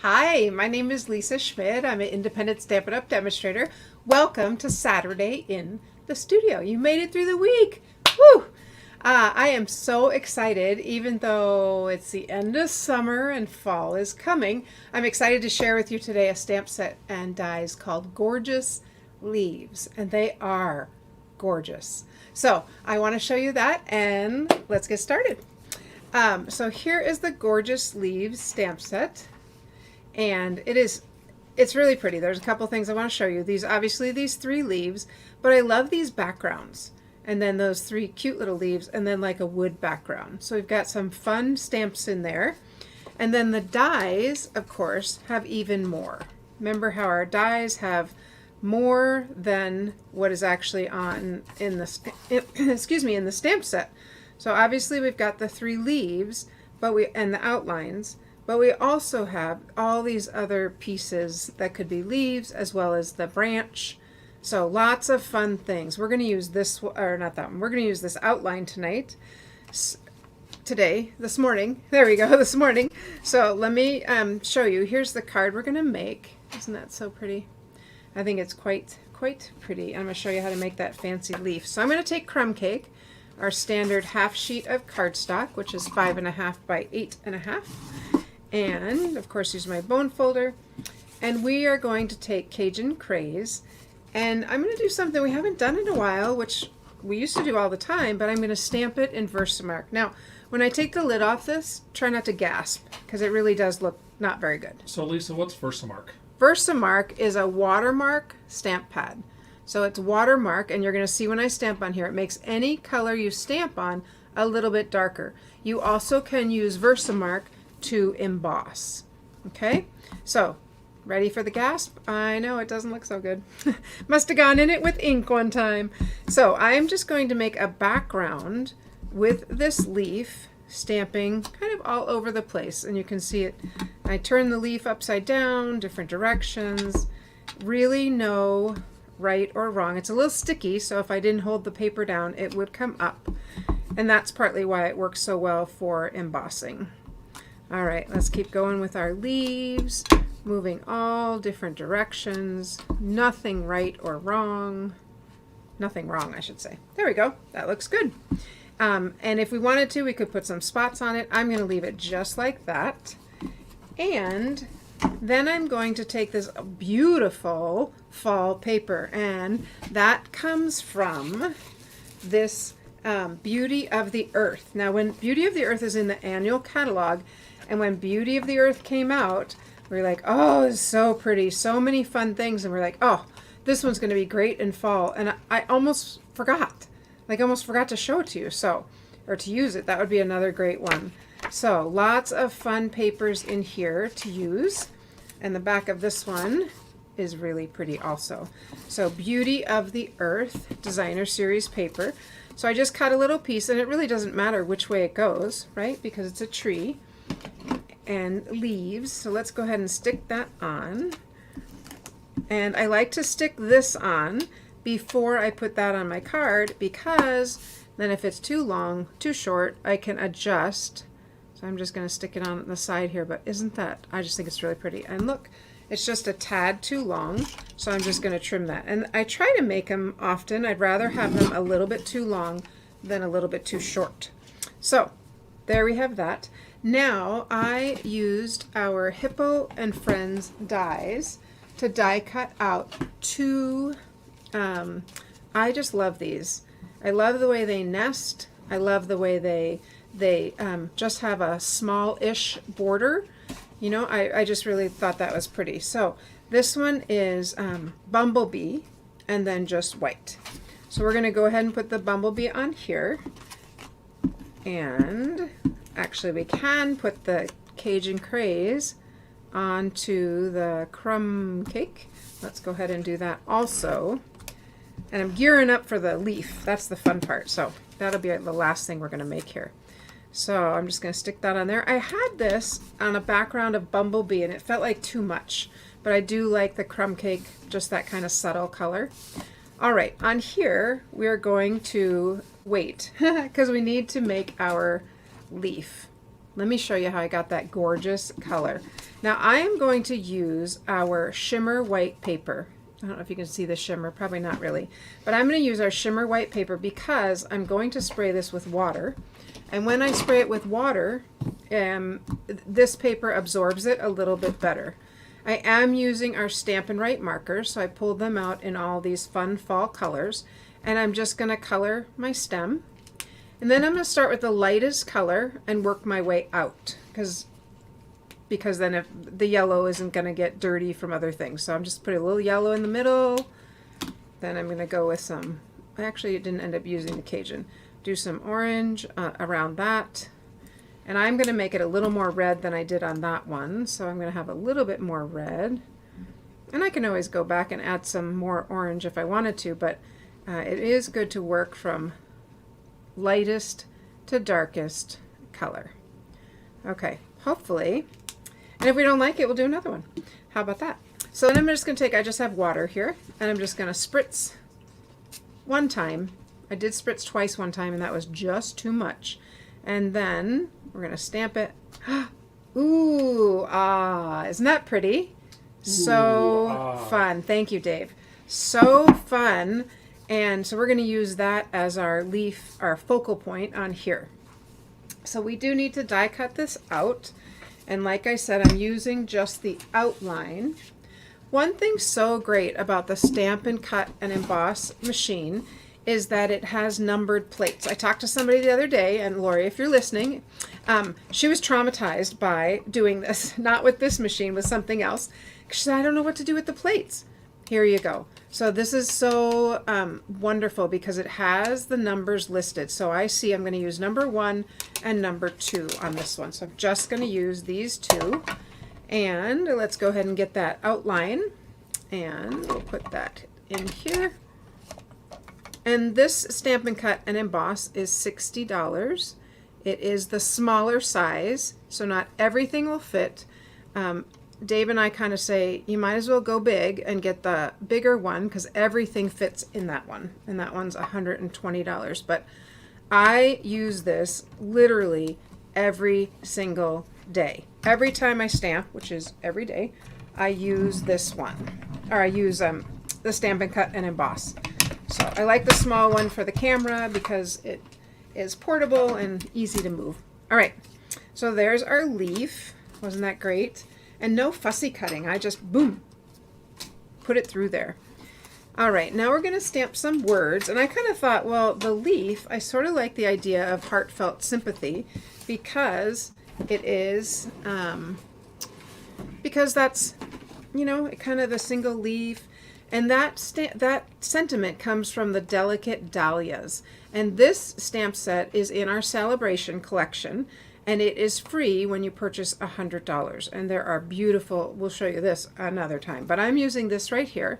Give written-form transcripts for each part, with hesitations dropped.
Hi, my name is Lisa Schmidt. I'm an independent Stampin' Up! Demonstrator. Welcome to Saturday in the studio. You made it through the week. Woo! I am so excited, even though it's the end of summer and fall is coming. I'm excited to share with you today a stamp set and dies called Gorgeous Leaves, and they are gorgeous. So I want to show you that, and let's get started. So here is the Gorgeous Leaves stamp set. And it's really pretty. There's a couple things I want to show you. These three leaves, but I love these backgrounds. And then those three cute little leaves, and then like a wood background. So we've got some fun stamps in there. And then the dies, of course, have even more. Remember how our dies have more than what is actually on in the in the stamp set. So obviously we've got the three leaves, and the outlines. But we also have all these other pieces that could be leaves as well as the branch. So lots of fun things. We're going to use this, or not that one, we're going to use this outline tonight, this morning. There we go, this morning. So let me show you. Here's the card we're going to make. Isn't that so pretty? I think it's quite pretty. I'm going to show you how to make that fancy leaf. So I'm going to take crumb cake, our standard half sheet of cardstock, which is 5.5 by 8.5. And of course use my bone folder, and we are going to take Cajun Craze, and I'm going to do something we haven't done in a while, which we used to do all the time, but I'm going to stamp it in Versamark. Now when I take the lid off this, try not to gasp, because it really does look not very good. So Lisa, what's Versamark? Versamark is a watermark stamp pad. So it's watermark, and you're going to see when I stamp on here, it makes any color you stamp on a little bit darker. You also can use Versamark to emboss. Okay, so ready for the gasp? I know it doesn't look so good. Must have gone in it with ink one time. So I am just going to make a background with this leaf, stamping kind of all over the place, and you can see it. I turn the leaf upside down, different directions. Really no right or wrong. It's a little sticky, so if I didn't hold the paper down, it would come up, and that's partly why it works so well for embossing. All right, let's keep going with our leaves, moving all different directions. Nothing right or wrong. Nothing wrong, I should say. There we go. That looks good. And if we wanted to, we could put some spots on it. I'm going to leave it just like that. And then I'm going to take this beautiful fall paper, and that comes from this Beauty of the Earth. Now, when Beauty of the Earth is in the annual catalog, and when Beauty of the Earth came out, we were like, oh, it's so pretty, so many fun things, and we're like, oh, this one's going to be great in fall. And I almost forgot, to show it to you, or to use it. That would be another great one. So lots of fun papers in here to use, and the back of this one is really pretty also. So Beauty of the Earth Designer Series paper. So I just cut a little piece, and it really doesn't matter which way it goes, right? Because it's a tree and leaves. So let's go ahead and stick that on. And I like to stick this on before I put that on my card, because then if it's too long, too short, I can adjust. So I'm just going to stick it on the side here, but I just think it's really pretty. And look, it's just a tad too long, so I'm just going to trim that. And I try to make them often. I'd rather have them a little bit too long than a little bit too short. So there we have that. Now I used our Hippo and Friends dies to die cut out two. I just love these. I love the way they nest. I love the way they just have a small-ish border. You know, I just really thought that was pretty. So this one is Bumblebee, and then just white. So we're going to go ahead and put the Bumblebee on here. And actually we can put the Cajun Craze onto the crumb cake. Let's go ahead and do that also. And I'm gearing up for the leaf. That's the fun part. So that'll be the last thing we're going to make here. So I'm just going to stick that on there. I had this on a background of Bumblebee, and it felt like too much, but I do like the crumb cake, just that kind of subtle color. All right, on here we're going to wait because we need to make our leaf. Let me show you how I got that gorgeous color. Now I am going to use our shimmer white paper. I don't know if you can see the shimmer, probably not really. But I'm going to use our shimmer white paper because I'm going to spray this with water. And when I spray it with water, this paper absorbs it a little bit better. I am using our Stampin' Write markers, so I pulled them out in all these fun fall colors. And I'm just going to color my stem. And then I'm going to start with the lightest color and work my way out. Because then if the yellow isn't going to get dirty from other things. So I'm just putting a little yellow in the middle. Then I'm going to go with some, actually it didn't end up using the Cajun. Do some orange around that. And I'm going to make it a little more red than I did on that one. So I'm going to have a little bit more red. And I can always go back and add some more orange if I wanted to, but it is good to work from lightest to darkest color. Okay, hopefully. And if we don't like it, we'll do another one. How about that? So then I'm just going to take, I just have water here, and I'm just going to spritz one time. I did spritz twice one time, and that was just too much. And then we're going to stamp it. Ooh, ah, isn't that pretty? So fun. Thank you, Dave. So fun. And so we're going to use that as our leaf, our focal point on here. So we do need to die cut this out. And like I said, I'm using just the outline. One thing so great about the Stampin' Cut and Emboss machine is that it has numbered plates. I talked to somebody the other day, and Lori, if you're listening, she was traumatized by doing this, not with this machine, with something else. She said, I don't know what to do with the plates. Here you go. So this is so wonderful because it has the numbers listed. So I see I'm going to use number 1 and number 2 on this one. So I'm just going to use these two. And let's go ahead and get that outline. And we'll put that in here. And this Stampin' Cut and Emboss is $60. It is the smaller size, so not everything will fit. Dave and I kind of say you might as well go big and get the bigger one because everything fits in that one. And that one's $120. But I use this literally every single day. Every time I stamp, which is every day, I use this one. Or I use the Stampin' Cut and Emboss. So I like the small one for the camera because it is portable and easy to move. All right, so there's our leaf. Wasn't that great? And no fussy cutting. I just, boom, put it through there. All right, now we're going to stamp some words. And I kind of thought, well, the leaf, I sort of like the idea of heartfelt sympathy because it is, because that's, you know, kind of a single leaf. And that sentiment comes from the Delicate Dahlias. And this stamp set is in our Celebration collection. And it is free when you purchase $100. And there are beautiful, we'll show you this another time. But I'm using this right here,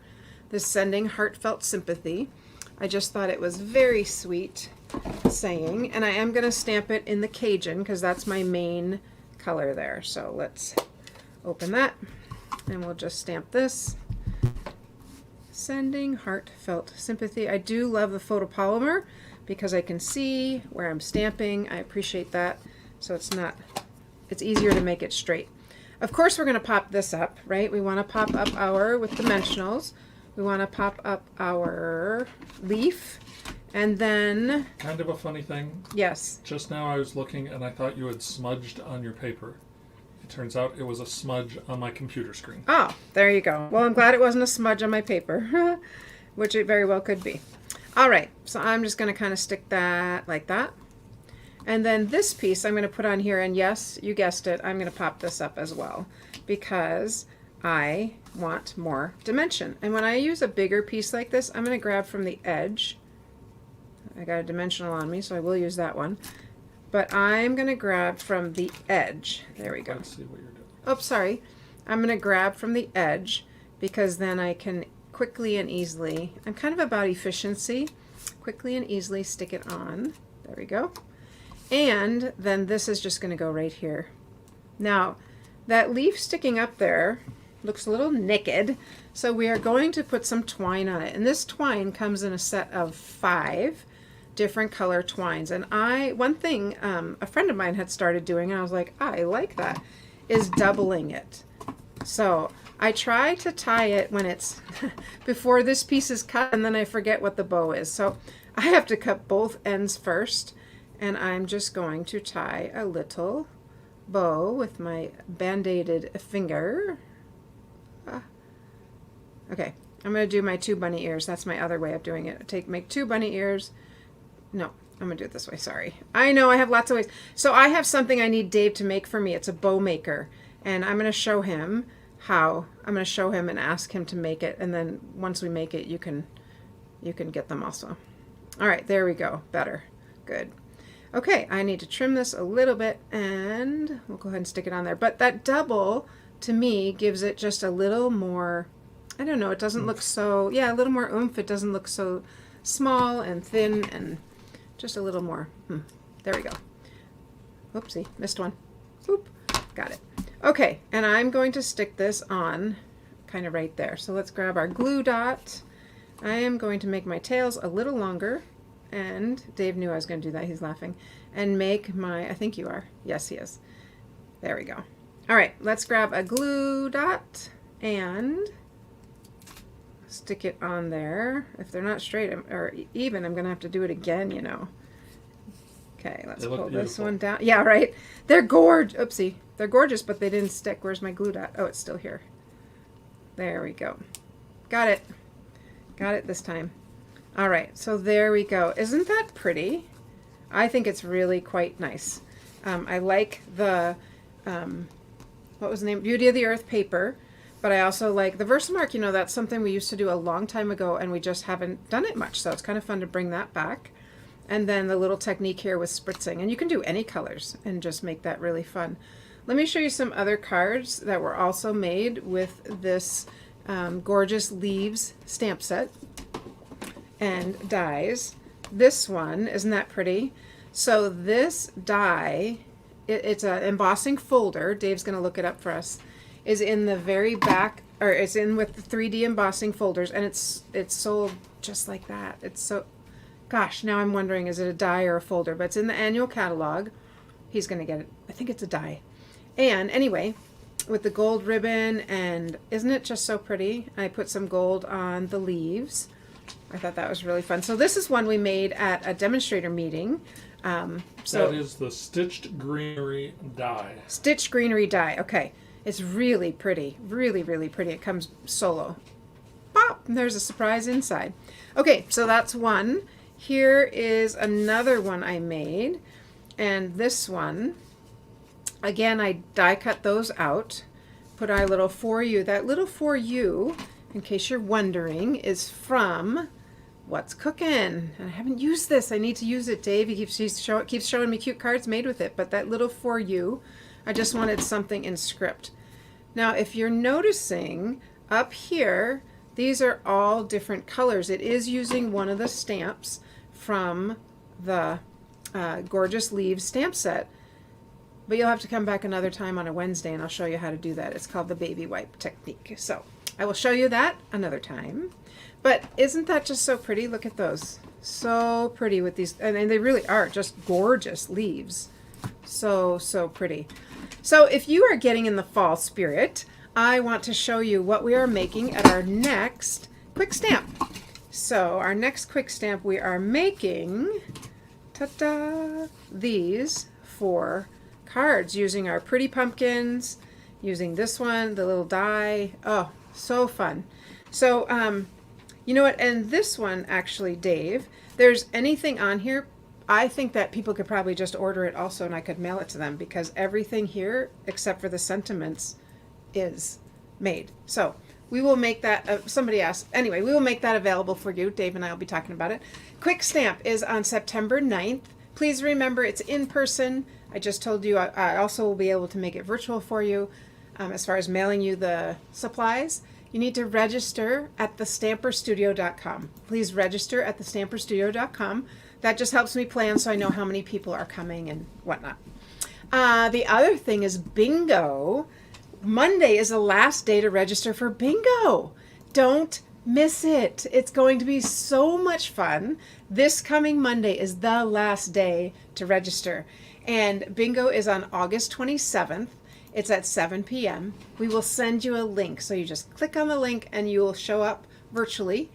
this Sending Heartfelt Sympathy. I just thought it was very sweet saying. And I am going to stamp it in the Cajun because that's my main color there. So let's open that. And we'll just stamp this. Sending Heartfelt Sympathy. I do love the photopolymer because I can see where I'm stamping. I appreciate that. So it's easier to make it straight. Of course, we're going to pop this up, right? We want to pop up our, with dimensionals, we want to pop up our leaf. And then... Kind of a funny thing. Yes. Just now I was looking and I thought you had smudged on your paper. It turns out it was a smudge on my computer screen. Oh, there you go. Well, I'm glad it wasn't a smudge on my paper, which it very well could be. All right, so I'm just going to kind of stick that like that. And then this piece I'm going to put on here, and yes, you guessed it, I'm going to pop this up as well because I want more dimension. And when I use a bigger piece like this, I'm going to grab from the edge. I got a dimensional on me, so I will use that one. But I'm going to grab from the edge. There we go. Let's see what you're doing. Oh, sorry. I'm going to grab from the edge because then I can quickly and easily, I'm kind of about efficiency, quickly and easily stick it on. There we go. And then this is just going to go right here. Now, that leaf sticking up there looks a little naked, so we are going to put some twine on it. And this twine comes in a set of 5. different color twines. And one thing a friend of mine had started doing, and I was like, I like that, is doubling it. So I try to tie it when it's before this piece is cut, and then I forget what the bow is. So I have to cut both ends first, and I'm just going to tie a little bow with my band-aided finger. Okay, I'm going to do my 2 bunny ears. That's my other way of doing it. Make 2 bunny ears. No, I'm going to do it this way. Sorry. I know I have lots of ways. So I have something I need Dave to make for me. It's a bow maker, and I'm going to show him how. I'm going to show him and ask him to make it, and then once we make it, you can get them also. All right, there we go. Better. Good. Okay, I need to trim this a little bit, and we'll go ahead and stick it on there. But that double, to me, gives it just a little more, I don't know, it doesn't look so, yeah, a little more oomph. It doesn't look so small and thin, and just a little more. There we go. Oopsie, missed one. Oop, got it. Okay, and I'm going to stick this on kind of right there. So let's grab our glue dot. I am going to make my tails a little longer, and Dave knew I was going to do that. He's laughing. And make my, I think you are. Yes, he is. There we go. All right, let's grab a glue dot and stick it on there. If they're not straight or even, I'm going to have to do it again, you know. Okay, let's pull this one down. Yeah, right. They're gorgeous. Oopsie. They're gorgeous, but they didn't stick. Where's my glue dot? Oh, it's still here. There we go. Got it. Got it this time. All right, so there we go. Isn't that pretty? I think it's really quite nice. I like the, what was the name? Beauty of the Earth paper, but I also like the Versamark. You know, that's something we used to do a long time ago, and we just haven't done it much, so it's kind of fun to bring that back. And then the little technique here with spritzing, and you can do any colors and just make that really fun. Let me show you some other cards that were also made with this gorgeous leaves stamp set and dies. This one, isn't that pretty? So this die, it's an embossing folder. Dave's going to look it up for us. Is in the very back, or it's in with the 3D embossing folders, and it's sold just like that. It's so, gosh, now I'm wondering, is it a die or a folder? But it's in the annual catalog. He's going to get it. I think it's a die. And anyway, with the gold ribbon, and isn't it just so pretty? I put some gold on the leaves. I thought that was really fun. So this is one we made at a demonstrator meeting. So that is the Stitched Greenery die. Stitched Greenery die. Okay. It's really pretty. Really, really pretty. It comes solo. Pop! And there's a surprise inside. Okay, so that's one. Here is another one I made. And this one, again, I die cut those out. Put our little For You. That little For You, in case you're wondering, is from What's Cooking. And I haven't used this. I need to use it. Dave, he keeps showing me cute cards made with it. But that little For You, I just wanted something in script. Now, if you're noticing up here, these are all different colors. It is using one of the stamps from the Gorgeous Leaves stamp set. But you'll have to come back another time on a Wednesday, and I'll show you how to do that. It's called the baby wipe technique. So I will show you that another time. But isn't that just so pretty? Look at those. So pretty with these. And they really are just gorgeous leaves. So, so pretty. So if you are getting in the fall spirit, I want to show you what we are making at our next quick stamp. So our next quick stamp, we are making, ta-da, these 4 cards using our pretty pumpkins, using this one, the little die. Oh, so fun. So, you know what? And this one, actually, Dave, there's anything on here, I think that people could probably just order it also, and I could mail it to them, because everything here, except for the sentiments, is made. So we will make that, somebody asked, anyway, we will make that available for you. Dave and I will be talking about it. Quick Stamp is on September 9th. Please remember, it's in person. I just told you I also will be able to make it virtual for you. As far as mailing you the supplies, you need to register at thestamperstudio.com. Please register at thestamperstudio.com. That just helps me plan so I know how many people are coming and whatnot. The other thing is bingo. Monday is the last day to register for bingo. Don't miss it. It's going to be so much fun. This coming Monday is the last day to register. And bingo is on August 27th. It's at 7 p.m. We will send you a link. So you just click on the link and you will show up virtually.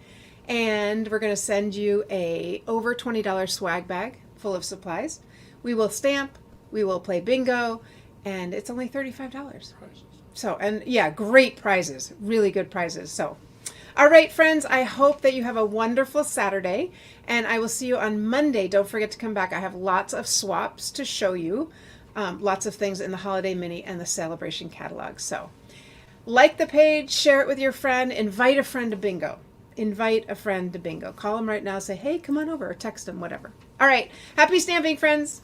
And we're going to send you a over $20 swag bag full of supplies. We will stamp, we will play bingo, and it's only $35. Prizes. So, and yeah, great prizes, really good prizes. So, all right, friends, I hope that you have a wonderful Saturday, and I will see you on Monday. Don't forget to come back. I have lots of swaps to show you, lots of things in the Holiday Mini and the Celebration catalog. So, like the page, share it with your friend, invite a friend to bingo. Invite a friend to bingo. Call them right now, say, hey, come on over, or text them, whatever. All right, happy stamping, friends.